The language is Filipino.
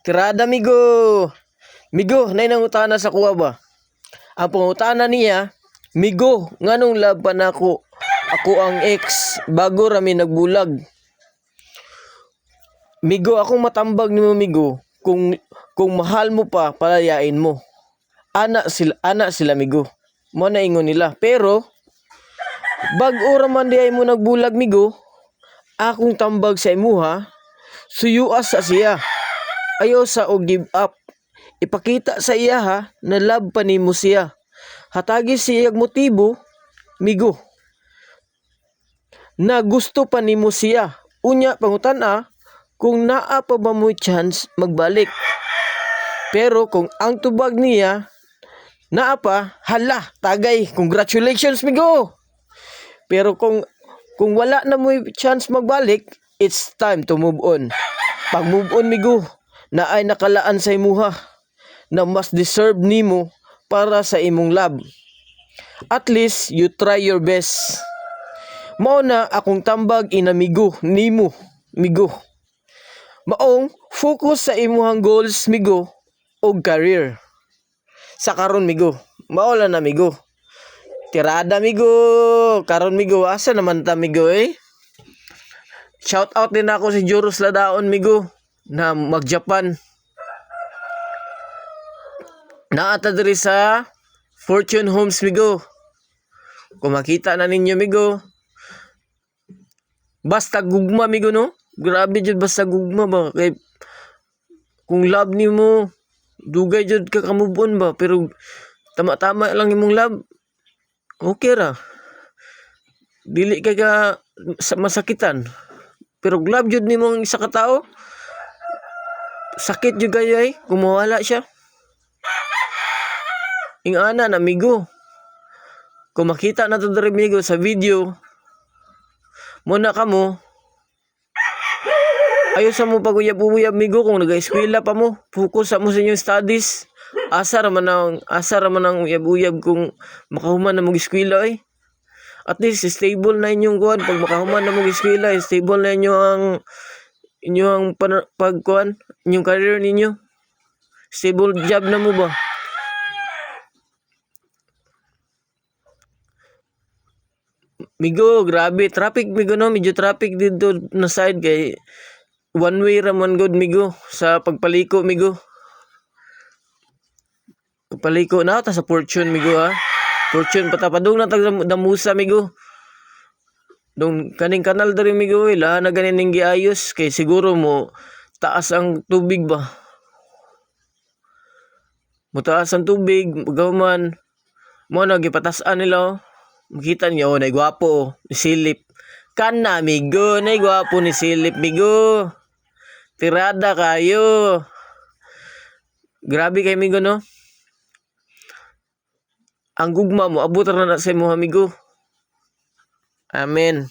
Tirada migo. Migo, nay nangutana sa kuha ba? Ang pangutana niya, migo, nganong laban ako? Ako ang ex bago rami nagbulag. Migo, akong matambag nimo migo. Kung mahal mo pa, palayain mo. Ana sila migo. Mo na ingon nila. Pero bag-o raman di ay mo nagbulag migo, akong tambag sa imuha, suyuas sa siya. Ayaw sa og give up. Ipakita sa iya ha, na love pa nimo siya. Hatagi siyag motibo, migo, na gusto pa nimo siya. Unya pangutan-a, kung naa pa ba mo chance magbalik. Pero kung ang tubag niya, naa pa, hala, tagay, congratulations migo. Pero kung wala na mo chance magbalik, it's time to move on. Pag move on migo, na ay nakalaan sa imuha na mas deserve nimo para sa imong love. At least you try your best. Mao na akong tambag inamigo nimo migo. Maong focus sa imuhang goals migo o career. Sa karon migo, mao lang na migo. Tirada migo, karon migo, asa naman ta migo eh. Shout out din ako si Joros Ladaon migo na mag-Japan. Naata diri sa Fortune Homes migo. Kung makita na ninyo migo. Basta gugma migo no. Grabe jud basta gugma ba kay kung love nimo dugay jud ka move on ba pero tama-tama lang imong love. Okay ra. Dili kay ka masakitan. Pero love jud nimo ang isa ka tao. Sakit jud kayo ay kung mawala siya. Ingana na migo. Kung makita na to diri migo sa video, muna ka mo. Ayaw sa mo paguyab-uyab migo kung nag-eskwela pa mo. Focus sa mo sa inyong studies. Asa raman ang uyab-uyab kung makahuman na mong eskwela eh. At least stable na inyong kuan pag makahuman na mong eskwela, stable na inyong pagkuan, inyong career ninyo. Stable job na mo ba? Migo, grabe traffic migo no, medyo traffic dito na side kay one way raman good migo sa pagpaliko migo. Pagpaliko na ta sa Fortune migo ha. Fortune patapadong na tag damusa migo. Dong kaning kanal diri migo ila na ganin ning giayos kay siguro mo taas ang tubig ba. Mo taas ang tubig, gaman mo na gipatas-an nila oh. Makita niyo, nay gwapo, ni Silip. Kana, migo, nay gwapo ni Silip, migo. Tirada kayo. Grabe kay migo, no? Ang gugma mo, abot na sa imo, amigo. Amen.